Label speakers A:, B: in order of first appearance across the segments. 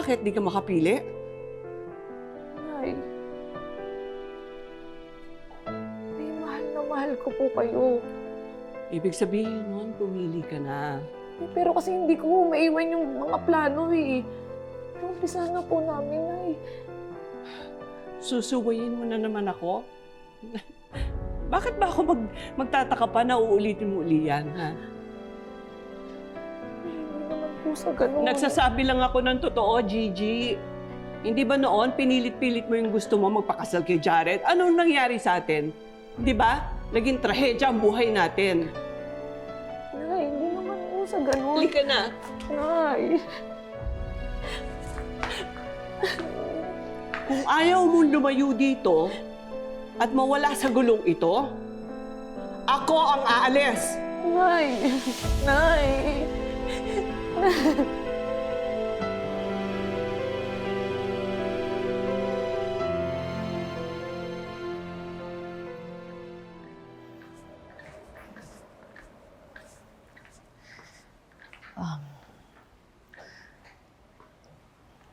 A: Bakit? Di ka makapili?
B: Nay, mahal na mahal ko po kayo.
A: Ibig sabihin nun, pumili ka na.
B: Pero kasi hindi ko maiwan yung mga plano eh. Umpisa na po namin, Nay.
A: Susuwayin mo na naman ako? Bakit ba ako magtataka pa na uulitin mo uli yan, ha?
B: Hindi naman po sa ganun.
A: Nagsasabi lang ako ng totoo, Gigi. Hindi ba noon, pinilit-pilit mo yung gusto mo magpakasal kay Jared? Anong nangyari sa atin? Di ba? Naging trahedya ang buhay natin.
B: Nay, hindi naman po sa ganun.
A: Halika na.
B: Nay.
A: Kung ayaw mong lumayo dito at mawala sa gulong ito, ako ang aalis.
B: Nay. Nay.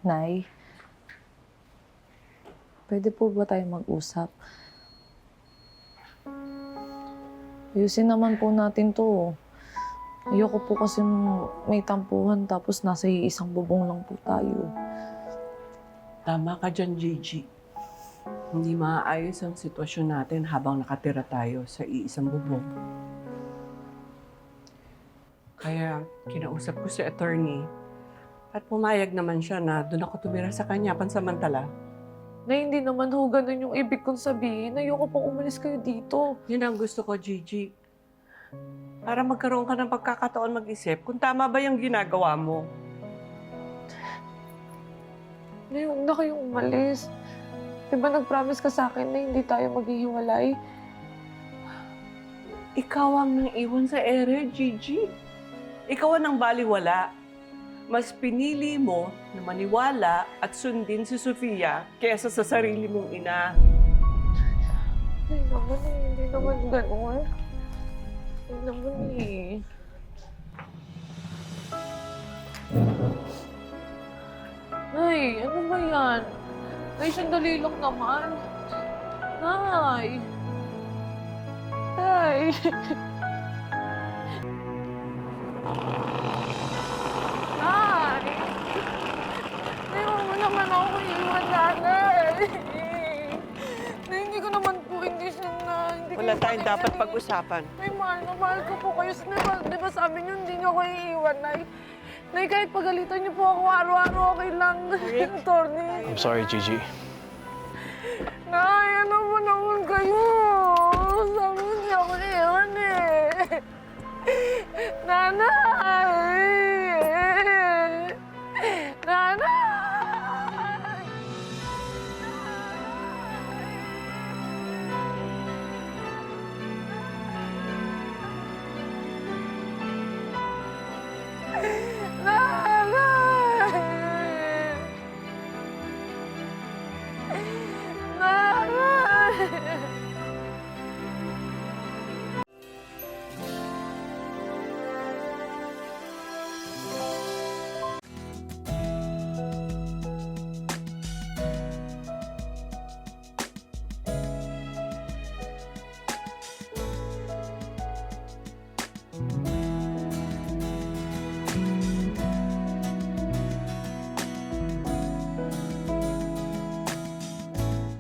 C: Nay, pwede po ba tayo mag-usap? Ayusin naman po natin to. Ayoko po kasi may tampuhan tapos nasa isang bubong lang po tayo.
A: Tama ka dyan, Gigi. Hindi maayos ang sitwasyon natin habang nakatira tayo sa iisang bubong. Kaya kinausap ko si attorney at pumayag naman siya na doon ako tumira sa kanya pansamantala.
B: Nay, hindi naman ho ganun yung ibig kong sabihin. Ayoko pong umalis kayo dito.
A: Yun ang gusto ko, Gigi. Para magkaroon ka ng pagkakataon mag-isip kung tama ba yung ginagawa mo.
B: Nay, huwag na kayong umalis. Diba nag-promise ka sa akin na hindi tayo maghihiwalay?
A: Ikaw ang nang-iwan sa ere, Gigi. Ikaw ang nang baliwala. Mas pinili mo na maniwala at sundin si Sofia kaysa sa sarili mong ina.
B: Ay naman eh, hindi naman gano'n. Ay naman eh. Nay, ano ba yan? Nay, sandali lang naman. Nay! Nay! Nay! Nay, huwag mo naman ako iwan, nanay! Nay, hindi ko naman po indisyon na.
A: Wala tayong dapat pag-usapan.
B: Nay, mahal na mahal ko po kayo. Di ba sabi niyo hindi niyo ako iiwan, Nay? Nay, kahit pagalitan niyo po ako araw-araw, okay lang. Attorney.
D: I'm sorry, Gigi.
B: Nay, ano mo naman kayo?